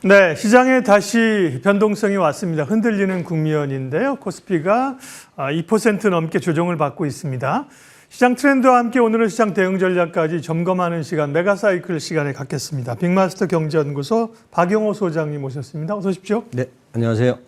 네, 시장에 다시 변동성이 왔습니다. 흔들리는 국면인데요. 코스피가 2% 넘게 조정을 받고 있습니다. 시장 트렌드와 함께 오늘은 시장 대응 전략까지 점검하는 시간, 메가사이클 시간에 갖겠습니다. 빅마스터 경제연구소 박영호 소장님 모셨습니다. 어서 오십시오. 네, 안녕하세요.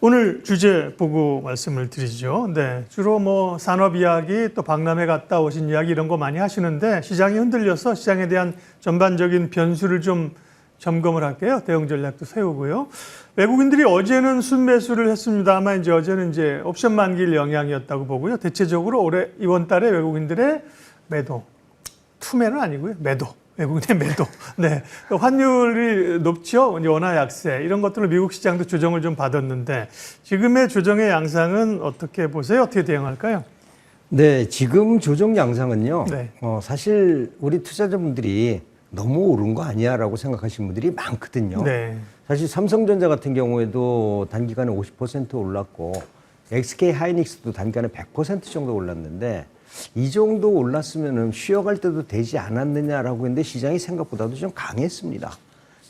오늘 주제 보고 말씀을 드리죠. 네, 주로 뭐 산업 이야기, 또 박람회 갔다 오신 이야기 이런 거 많이 하시는데 시장이 흔들려서 시장에 대한 전반적인 변수를 좀 점검을 할게요. 대응 전략도 세우고요. 외국인들이 어제는 순매수를 했습니다. 아마 이제 어제는 이제 옵션 만기일 영향이었다고 보고요. 대체적으로 이번 달에 외국인들의 매도, 투매는 아니고요. 매도. 외국인의 매도. 네. 환율이 높죠. 원화 약세. 이런 것들로 미국 시장도 조정을 좀 받았는데 지금의 조정의 양상은 어떻게 보세요? 어떻게 대응할까요? 네, 지금 조정 양상은요. 네. 사실 우리 투자자분들이 너무 오른 거 아니야라고 생각하시는 분들이 많거든요. 네. 사실 삼성전자 같은 경우에도 단기간에 50% 올랐고 SK 하이닉스도 단기간에 100% 정도 올랐는데 이 정도 올랐으면은 쉬어갈 때도 되지 않았느냐라고 했는데 시장이 생각보다도 좀 강했습니다.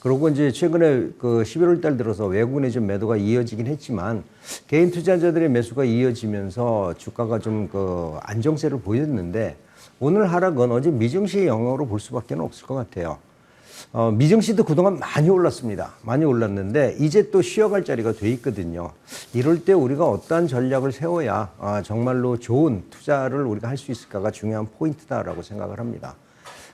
그리고 이제 최근에 그 11월 달 들어서 외국인의 좀 매도가 이어지긴 했지만 개인 투자자들의 매수가 이어지면서 주가가 좀 그 안정세를 보였는데 오늘 하락은 어제 미증시의 영향으로 볼 수밖에 없을 것 같아요. 미증시도 그동안 많이 올랐습니다. 많이 올랐는데 이제 또 쉬어갈 자리가 돼 있거든요. 이럴 때 우리가 어떠한 전략을 세워야 정말로 좋은 투자를 우리가 할 수 있을까가 중요한 포인트다라고 생각을 합니다.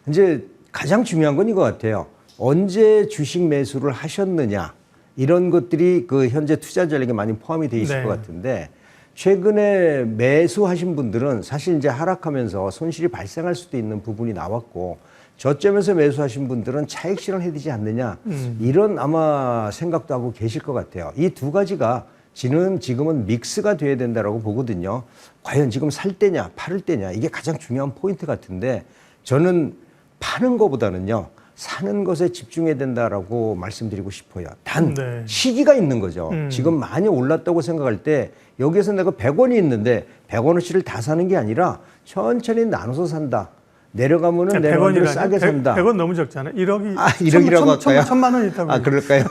이제 가장 중요한 건 이거 같아요. 언제 주식 매수를 하셨느냐 이런 것들이 그 현재 투자 전략에 많이 포함이 돼 있을 것 같은데 최근에 매수하신 분들은 사실 이제 하락하면서 손실이 발생할 수도 있는 부분이 나왔고 저점에서 매수하신 분들은 차익 실현해야 되지 않느냐 이런 아마 생각도 하고 계실 것 같아요. 이 두 가지가 지금은 믹스가 돼야 된다라고 보거든요. 과연 지금 살 때냐 팔을 때냐 이게 가장 중요한 포인트 같은데 저는 파는 것보다는요. 사는 것에 집중해야 된다라고 말씀드리고 싶어요. 단 시기가 있는 거죠. 지금 많이 올랐다고 생각할 때 여기에서 내가 100원이 있는데 100원어치를 다 사는 게 아니라 천천히 나눠서 산다. 내려가면은 내려가는 대로 싸게 산다. 100원 너무 적잖아요. 1억이 1억이라고 할까요? 1000만 원이 있다고. 그럴까요?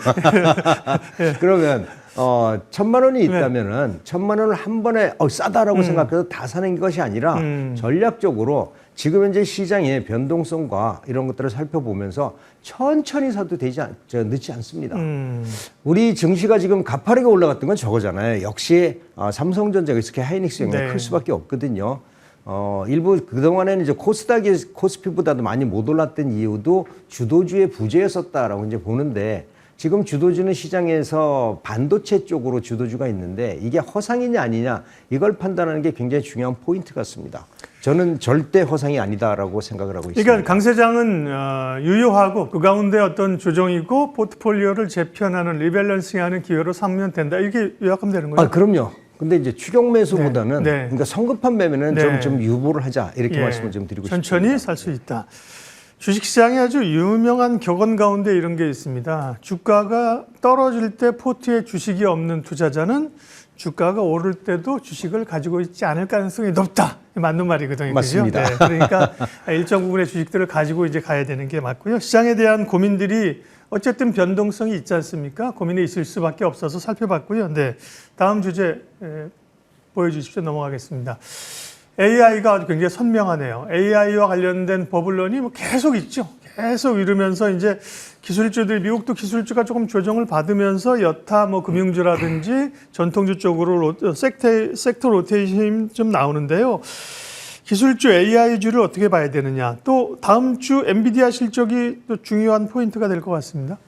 네. 그러면 1000만 원이 있다면은 1000만 원을 한 번에 싸다라고 생각해서 다 사는 것이 아니라 전략적으로 지금 현재 시장의 변동성과 이런 것들을 살펴보면서 천천히 사도 늦지 않습니다. 우리 증시가 지금 가파르게 올라갔던 건 저거잖아요. 역시 삼성전자, SK 하이닉스 영향이 클 수밖에 없거든요. 일부 그동안에는 이제 코스닥이 코스피보다도 많이 못 올랐던 이유도 주도주의 부재였었다라고 이제 보는데 지금 주도주는 시장에서 반도체 쪽으로 주도주가 있는데 이게 허상이냐 아니냐 이걸 판단하는 게 굉장히 중요한 포인트 같습니다. 저는 절대 허상이 아니다라고 생각을 하고 있습니다. 그러니까 강 세장은 유효하고 그 가운데 어떤 조정이고 포트폴리오를 재편하는 리밸런싱하는 기회로 삼으면 된다. 이렇게 요약하면 되는 거예요? 그럼요. 근데 이제 추격 매수보다는 그러니까 성급한 매매는 좀 유보를 하자 이렇게 말씀을 좀 드리고 싶습니다. 천천히 살 수 있다. 주식시장에 아주 유명한 격언 가운데 이런 게 있습니다. 주가가 떨어질 때 포트에 주식이 없는 투자자는 주가가 오를 때도 주식을 가지고 있지 않을 가능성이 높다. 맞는 말이거든요. 맞습니다. 그죠? 네, 그러니까 일정 부분의 주식들을 가지고 이제 가야 되는 게 맞고요. 시장에 대한 고민들이 어쨌든 변동성이 있지 않습니까? 고민이 있을 수밖에 없어서 살펴봤고요. 네, 다음 주제 보여주십시오. 넘어가겠습니다. AI가 아주 굉장히 선명하네요. AI와 관련된 버블론이 뭐 계속 있죠. 계속 이러면서 이제 기술주들, 미국도 기술주가 조금 조정을 받으면서 여타 뭐 금융주라든지 전통주 쪽으로 섹터 로테이션이 좀 나오는데요. 기술주 AI주를 어떻게 봐야 되느냐. 또 다음 주 엔비디아 실적이 또 중요한 포인트가 될 것 같습니다.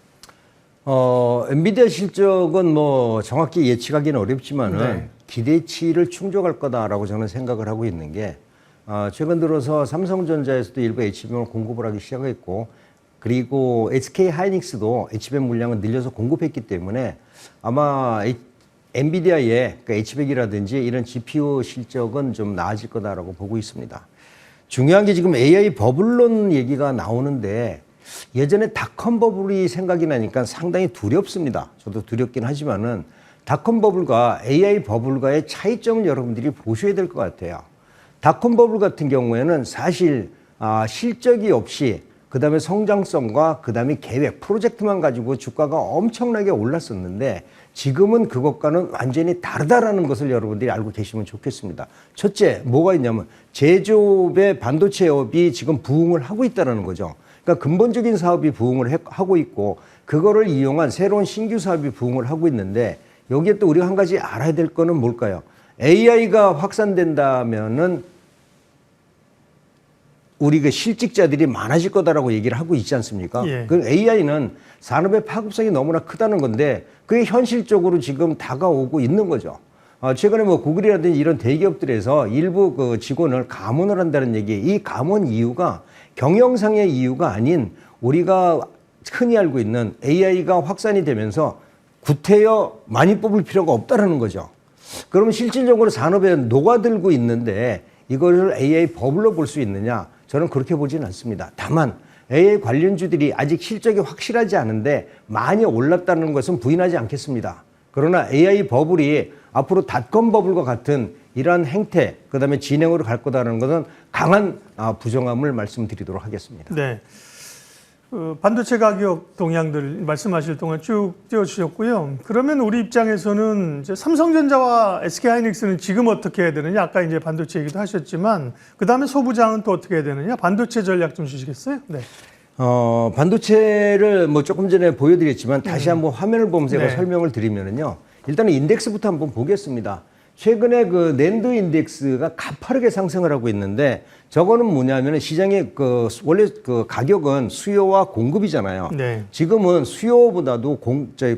엔비디아 실적은 뭐 정확히 예측하기는 어렵지만은 기대치를 충족할 거다라고 저는 생각을 하고 있는 게 최근 들어서 삼성전자에서도 일부 HBM을 공급을 하기 시작했고 그리고 SK 하이닉스도 HBM 물량을 늘려서 공급했기 때문에 아마 엔비디아의 그러니까 H100이라든지 이런 GPU 실적은 좀 나아질 거다라고 보고 있습니다. 중요한 게 지금 AI 버블론 얘기가 나오는데 예전에 닷컴 버블이 생각이 나니까 상당히 두렵습니다. 저도 두렵긴 하지만은 닷컴 버블과 AI 버블과의 차이점을 여러분들이 보셔야 될 것 같아요. 닷컴 버블 같은 경우에는 사실 실적이 없이 그다음에 성장성과 그다음에 계획, 프로젝트만 가지고 주가가 엄청나게 올랐었는데 지금은 그것과는 완전히 다르다라는 것을 여러분들이 알고 계시면 좋겠습니다. 첫째, 뭐가 있냐면 제조업의 반도체업이 지금 부흥을 하고 있다는 거죠. 그러니까 근본적인 사업이 부흥을 하고 있고 그거를 이용한 새로운 신규 사업이 부흥을 하고 있는데 여기에 또 우리가 한 가지 알아야 될 거는 뭘까요? AI가 확산된다면은 우리 그 실직자들이 많아질 거다라고 얘기를 하고 있지 않습니까? 예. 그 AI는 산업의 파급성이 너무나 크다는 건데 그게 현실적으로 지금 다가오고 있는 거죠. 최근에 뭐 구글이라든지 이런 대기업들에서 일부 그 직원을 감원을 한다는 얘기, 이 감원 이유가 경영상의 이유가 아닌 우리가 흔히 알고 있는 AI가 확산이 되면서 구태여 많이 뽑을 필요가 없다라는 거죠. 그러면 실질적으로 산업에 녹아들고 있는데 이거를 AI 버블로 볼 수 있느냐? 저는 그렇게 보지는 않습니다. 다만 AI 관련주들이 아직 실적이 확실하지 않은데 많이 올랐다는 것은 부인하지 않겠습니다. 그러나 AI 버블이 앞으로 닷컴 버블과 같은 이러한 행태, 그다음에 진행으로 갈 거다라는 것은 강한 부정함을 말씀드리도록 하겠습니다. 네. 반도체 가격 동향들 말씀하실 동안 쭉 띄워주셨고요. 그러면 우리 입장에서는 이제 삼성전자와 SK하이닉스는 지금 어떻게 해야 되느냐? 아까 이제 반도체 얘기도 하셨지만 그 다음에 소부장은 또 어떻게 해야 되느냐? 반도체 전략 좀 주시겠어요? 네. 반도체를 뭐 조금 전에 보여드렸지만 다시 한번 화면을 보면서 제가 네. 설명을 드리면은요. 일단은 인덱스부터 한번 보겠습니다. 최근에 그 낸드 인덱스가 가파르게 상승을 하고 있는데 저거는 뭐냐면은 시장의 그 원래 그 가격은 수요와 공급이잖아요. 네. 지금은 수요보다도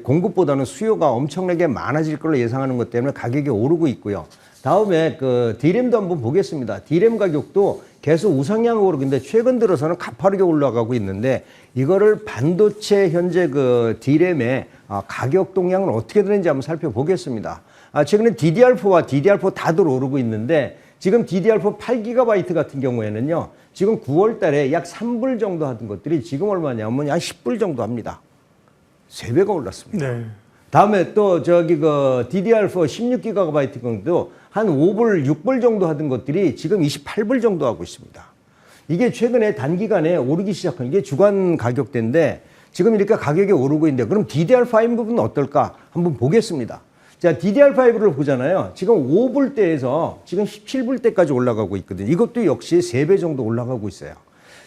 공급보다는 수요가 엄청나게 많아질 걸로 예상하는 것 때문에 가격이 오르고 있고요. 다음에 그 D램도 한번 보겠습니다. D램 가격도 계속 우상향으로 오르고 있는데 최근 들어서는 가파르게 올라가고 있는데 이거를 반도체 현재 그 D램의 가격 동향은 어떻게 되는지 한번 살펴보겠습니다. 최근에 DDR4와 DDR4 다들 오르고 있는데 지금 DDR4 8GB 같은 경우에는요. 지금 9월 달에 약 3불 정도 하던 것들이 지금 얼마냐면 한 10불 정도 합니다. 3배가 올랐습니다. 네. 다음에 또 저기 그 DDR4 16GB 정도 한 5불, 6불 정도 하던 것들이 지금 28불 정도 하고 있습니다. 이게 최근에 단기간에 오르기 시작한 게 주간 가격대인데 지금 이렇게 가격이 오르고 있는데 그럼 DDR5 부분은 어떨까? 한번 보겠습니다. 자, DDR5를 보잖아요. 지금 5불대에서 지금 17불대까지 올라가고 있거든요. 이것도 역시 3배 정도 올라가고 있어요.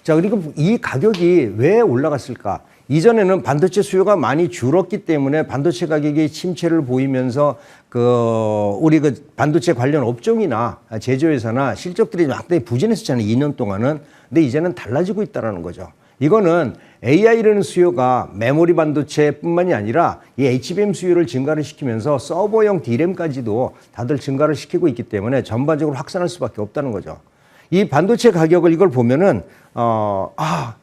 자, 그리고 이 가격이 왜 올라갔을까? 이전에는 반도체 수요가 많이 줄었기 때문에 반도체 가격이 침체를 보이면서 우리 반도체 관련 업종이나 제조회사나 실적들이 상당히 부진했었잖아요. 2년 동안은. 근데 이제는 달라지고 있다는 거죠. 이거는 AI라는 수요가 메모리 반도체뿐만이 아니라 이 HBM 수요를 증가를 시키면서 서버용 D램까지도 다들 증가를 시키고 있기 때문에 전반적으로 확산할 수밖에 없다는 거죠. 이 반도체 가격을 이걸 보면은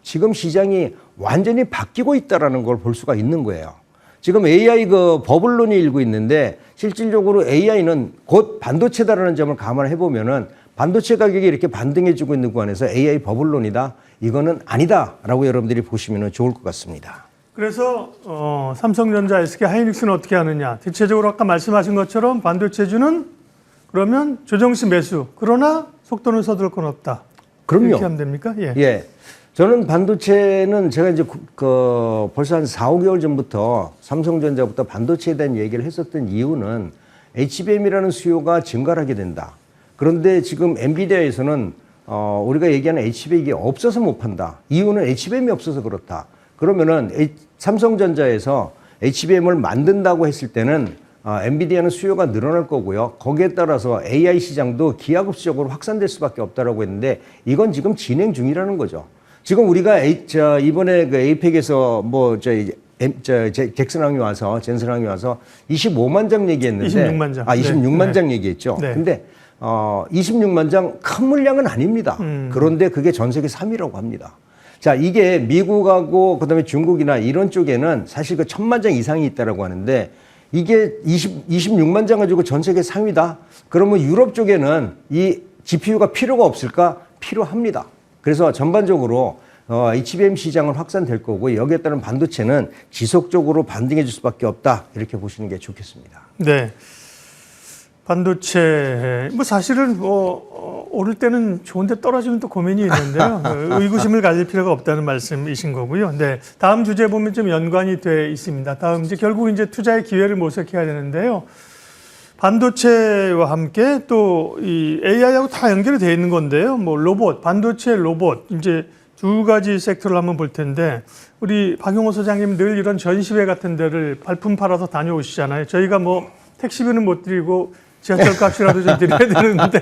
지금 시장이 완전히 바뀌고 있다라는 걸 볼 수가 있는 거예요. 지금 AI 그 버블론이 일고 있는데 실질적으로 AI는 곧 반도체다라는 점을 감안해 보면은 반도체 가격이 이렇게 반등해주고 있는 구간에서 AI 버블론이다. 이거는 아니다라고 여러분들이 보시면 좋을 것 같습니다. 그래서 삼성전자, SK하이닉스는 어떻게 하느냐? 대체적으로 아까 말씀하신 것처럼 반도체주는 그러면 조정시 매수. 그러나 속도는 서둘 건 없다. 그럼요. 이렇게 하면 됩니까? 예. 예. 저는 반도체는 제가 이제 벌써 한 4, 5개월 전부터 삼성전자부터 반도체에 대한 얘기를 했었던 이유는 HBM이라는 수요가 증가를 하게 된다. 그런데 지금 엔비디아에서는 우리가 얘기하는 HBM이 없어서 못 판다. 이유는 HBM이 없어서 그렇다. 그러면은 삼성전자에서 HBM을 만든다고 했을 때는 엔비디아는 수요가 늘어날 거고요. 거기에 따라서 AI 시장도 기하급수적으로 확산될 수밖에 없다라고 했는데 이건 지금 진행 중이라는 거죠. 지금 우리가 이번에 그 APEC에서 잭슨왕이 와서 25만 장 얘기했는데 26만 장. 26만 네. 장 얘기했죠. 네. 근데 26만 장 큰 물량은 아닙니다. 그런데 그게 전 세계 3위라고 합니다. 자, 이게 미국하고 그다음에 중국이나 이런 쪽에는 사실 그 1000만 장 이상이 있다라고 하는데 이게 26만 장 가지고 전 세계 3위다? 그러면 유럽 쪽에는 이 GPU가 필요가 없을까? 필요합니다. 그래서 전반적으로 HBM 시장은 확산될 거고 여기에 따른 반도체는 지속적으로 반등해 줄 수밖에 없다. 이렇게 보시는 게 좋겠습니다. 네. 반도체 뭐 사실은 오를 때는 좋은데 떨어지면 또 고민이 있는데요. 의구심을 가질 필요가 없다는 말씀이신 거고요. 네, 다음 주제 보면 좀 연관이 돼 있습니다. 다음 이제 결국 이제 투자의 기회를 모색해야 되는데요. 반도체와 함께 또 이 AI하고 다 연결이 돼 있는 건데요. 뭐 로봇, 반도체 로봇 이제 두 가지 섹터를 한번 볼 텐데 우리 박용호 소장님 늘 이런 전시회 같은 데를 발품 팔아서 다녀오시잖아요. 저희가 뭐 택시비는 못 드리고 지하철 값이라도 좀 드려야 되는데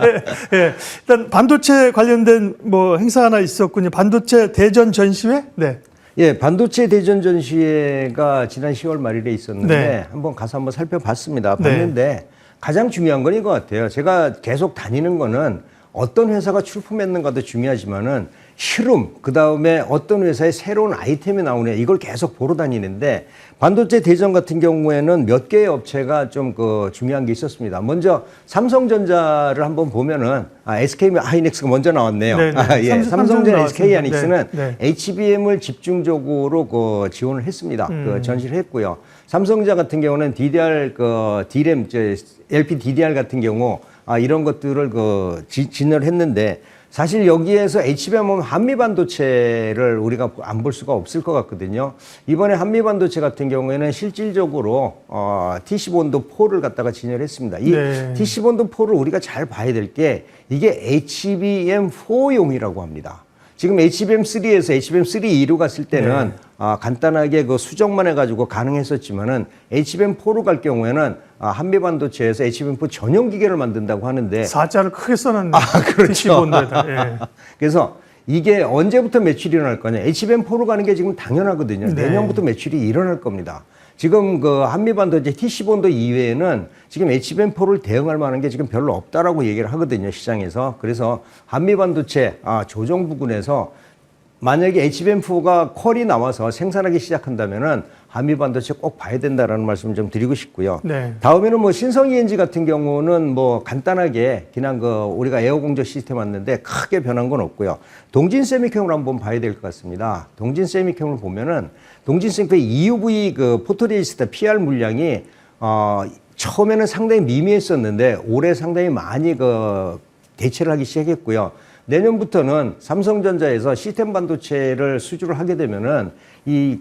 예, 일단 반도체 관련된 뭐 행사 하나 있었군요. 반도체 대전 전시회? 네. 예, 반도체 대전 전시회가 지난 10월 말일에 있었는데 네. 한번 가서 한번 살펴봤습니다. 봤는데 가장 중요한 건 이거 같아요. 제가 계속 다니는 거는 어떤 회사가 출품했는가도 중요하지만은 실험, 그 다음에 어떤 회사의 새로운 아이템이 나오냐 이걸 계속 보러 다니는데 반도체 대전 같은 경우에는 몇 개의 업체가 좀 중요한 게 있었습니다. 먼저 삼성전자를 한번 보면은 SK 하이닉스가 먼저 나왔네요. 예, 삼성전자 SK 하이닉스는 HBM을 집중적으로 지원을 했습니다. 전시를 했고요. 삼성전자 같은 경우는 DDR DRAM, LP DDR 같은 경우 이런 것들을 진열을 했는데 사실 여기에서 HBM 하면 한미 반도체를 우리가 안 볼 수가 없을 것 같거든요. 이번에 한미 반도체 같은 경우에는 실질적으로 TC본도 4를 갖다가 진열했습니다. 이 TC본도 4를 우리가 잘 봐야 될 게 이게 HBM4용이라고 합니다. 지금 HBM3에서 HBM3E로 갔을 때는 간단하게 수정만 해가지고 가능했었지만은 HBM4로 갈 경우에는 한미 반도체에서 HBM4 전용 기계를 만든다고 하는데 4자를 크게 써놨네. 그렇죠. 예. 그래서 이게 언제부터 매출이 일어날 거냐? HBM4로 가는 게 지금 당연하거든요. 내년부터 매출이 일어날 겁니다. 지금 한미 반도체 TC본도 이외에는 지금 HBM4를 대응할 만한 게 지금 별로 없다라고 얘기를 하거든요, 시장에서. 그래서 한미 반도체 조정 부근에서 만약에 HBM4가 퀄이 나와서 생산하기 시작한다면은 한미 반도체 꼭 봐야 된다라는 말씀을 좀 드리고 싶고요. 다음에는 뭐 신성 ENG 같은 경우는 뭐 간단하게 그냥 우리가 에어 공조 시스템 왔는데 크게 변한 건 없고요. 동진 세미캠을 한번 봐야 될 것 같습니다. 동진 세미캠을 보면은 동진 세미캠 EUV 포토레지스트 PR 물량이 처음에는 상당히 미미했었는데 올해 상당히 많이 대체를 하기 시작했고요. 내년부터는 삼성전자에서 시스템 반도체를 수주를 하게 되면은 이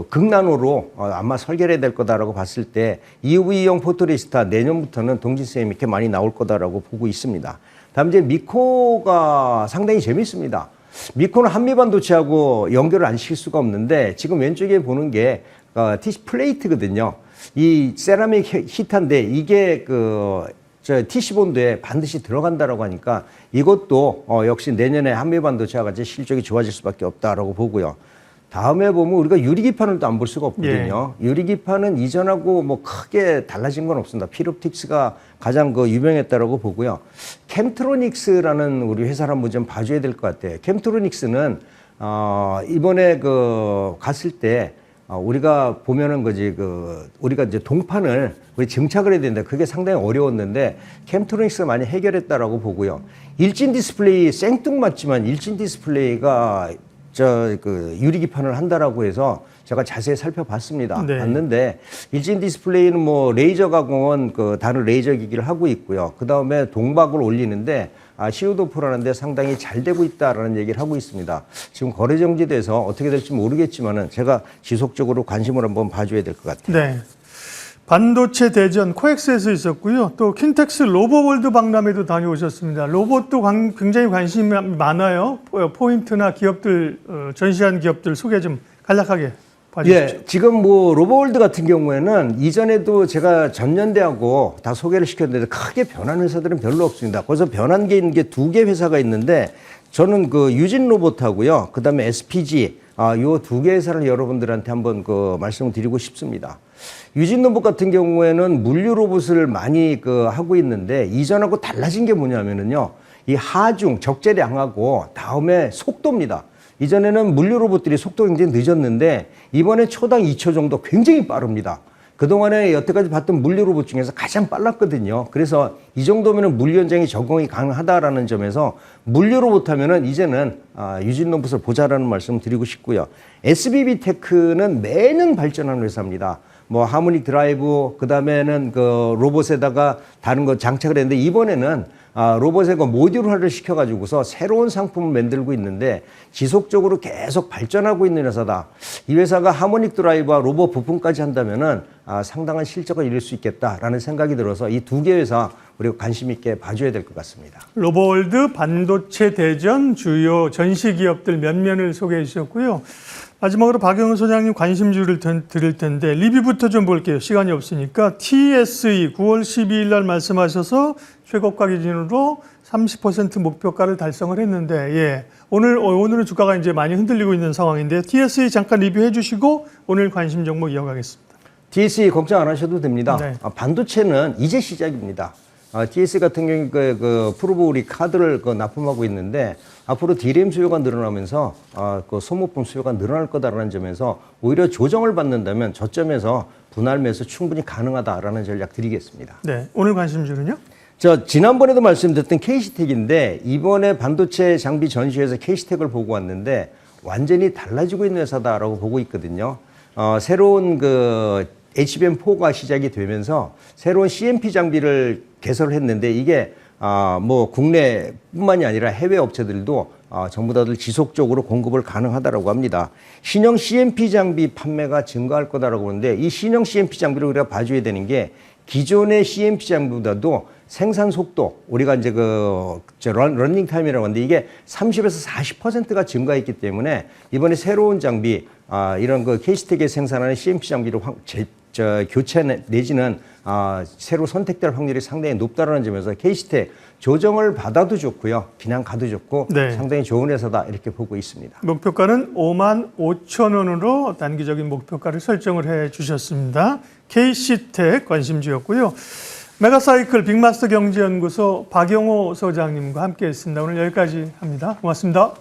극나노로 아마 설계를 해야 될 거다라고 봤을 때 EUV용 포토레지스타 내년부터는 동진쌤 이렇게 많이 나올 거다라고 보고 있습니다. 다음 이제 미코가 상당히 재밌습니다. 미코는 한미 반도체하고 연결을 안 시킬 수가 없는데 지금 왼쪽에 보는 게 티시 플레이트거든요. 이 세라믹 히터인데 이게 TC본드에 반드시 들어간다라고 하니까 이것도 역시 내년에 한미 반도체와 같이 실적이 좋아질 수밖에 없다라고 보고요. 다음에 보면 우리가 유리기판을 또 안 볼 수가 없거든요. 유리기판은 이전하고 뭐 크게 달라진 건 없습니다. 필옵틱스가 가장 유명했다라고 보고요. 캠트로닉스라는 우리 회사를 한번 좀 봐줘야 될 것 같아요. 캠트로닉스는 이번에 갔을 때 우리가 보면은 우리가 이제 동판을 우리 증착을 해야 되는데 그게 상당히 어려웠는데 캠트로닉스가 많이 해결했다라고 보고요. 일진 디스플레이 생뚱맞지만 일진 디스플레이가 유리기판을 한다라고 해서 제가 자세히 살펴봤습니다. 봤는데 일진 디스플레이는 뭐 레이저 가공은 다른 레이저 기기를 하고 있고요. 그 다음에 동박을 올리는데 시오도프라는데 상당히 잘 되고 있다라는 얘기를 하고 있습니다. 지금 거래 정지돼서 어떻게 될지 모르겠지만은 제가 지속적으로 관심을 한번 봐줘야 될 것 같아요. 네. 반도체 대전 코엑스에서 있었고요. 또 킨텍스 로보월드 박람회도 다녀오셨습니다. 로봇도 굉장히 관심이 많아요. 포인트나 기업들, 전시한 기업들 소개 좀 간략하게 봐주시죠. 예, 지금 뭐 로보월드 같은 경우에는 이전에도 제가 전년대하고 다 소개를 시켰는데 크게 변한 회사들은 별로 없습니다. 거기서 변한 게 있는 게 2개 회사가 있는데 저는 유진 로봇하고요. 그 다음에 SPG, 요 2개 회사를 여러분들한테 한번 말씀을 드리고 싶습니다. 유진 로봇 같은 경우에는 물류 로봇을 많이 하고 있는데 이전하고 달라진 게 뭐냐면은요. 이 하중, 적재량하고 다음에 속도입니다. 이전에는 물류 로봇들이 속도가 굉장히 늦었는데 이번에 초당 2초 정도 굉장히 빠릅니다. 그동안에 여태까지 봤던 물류 로봇 중에서 가장 빨랐거든요. 그래서 이 정도면은 물류 현장에 적응이 가능하다라는 점에서 물류 로봇 하면은 이제는 유진 로봇을 보자라는 말씀을 드리고 싶고요. SBB 테크는 매년 발전하는 회사입니다. 뭐 하모닉 드라이브, 그 다음에는 그 로봇에다가 다른 거 장착을 했는데 이번에는 로봇에 그 모듈화를 시켜가지고서 새로운 상품을 만들고 있는데 지속적으로 계속 발전하고 있는 회사다. 이 회사가 하모닉 드라이브와 로봇 부품까지 한다면은 상당한 실적을 이룰 수 있겠다라는 생각이 들어서 이 두 개 회사 우리가 관심 있게 봐줘야 될 것 같습니다. 로보월드 반도체 대전 주요 전시 기업들 면면을 소개해 주셨고요. 마지막으로 박영우 소장님 관심주를 드릴 텐데 리뷰부터 좀 볼게요. 시간이 없으니까 TSE 9월 12일 날 말씀하셔서 최고가 기준으로 30% 목표가를 달성을 했는데 예. 오늘은 주가가 이제 많이 흔들리고 있는 상황인데 TSE 잠깐 리뷰해 주시고 오늘 관심 종목 이어가겠습니다. TSE 걱정 안 하셔도 됩니다. 네. 반도체는 이제 시작입니다. TSE 같은 경우에 그 프로브 우리 카드를 납품하고 있는데 앞으로 DRAM 수요가 늘어나면서 그 소모품 수요가 늘어날 거다라는 점에서 오히려 조정을 받는다면 저점에서 분할 매수 충분히 가능하다라는 전략 드리겠습니다. 네, 오늘 관심주는요? 지난번에도 말씀드렸던 KC텍인데 이번에 반도체 장비 전시회에서 KC텍을 보고 왔는데 완전히 달라지고 있는 회사다라고 보고 있거든요. 새로운 그 HBM4가 시작이 되면서 새로운 CMP 장비를 개설을 했는데 이게 뭐 국내뿐만이 아니라 해외 업체들도 전부 다들 지속적으로 공급을 가능하다라고 합니다. 신형 CMP 장비 판매가 증가할 거다라고 하는데 이 신형 CMP 장비를 우리가 봐줘야 되는 게 기존의 CMP 장비보다도 생산 속도, 우리가 이제 러닝 타임이라고 하는데 이게 30에서 40%가 증가했기 때문에 이번에 새로운 장비, 이런 그 KC텍에 생산하는 CMP 장비를 교체 내지는 새로 선택될 확률이 상당히 높다라는 점에서 KC텍 조정을 받아도 좋고요. 그냥 가도 좋고 네. 상당히 좋은 회사다 이렇게 보고 있습니다. 목표가는 55,000원으로 단기적인 목표가를 설정을 해 주셨습니다. KC텍 관심주였고요. 메가사이클 빅마스터 경제연구소 박영호 소장님과 함께했습니다. 오늘 여기까지 합니다. 고맙습니다.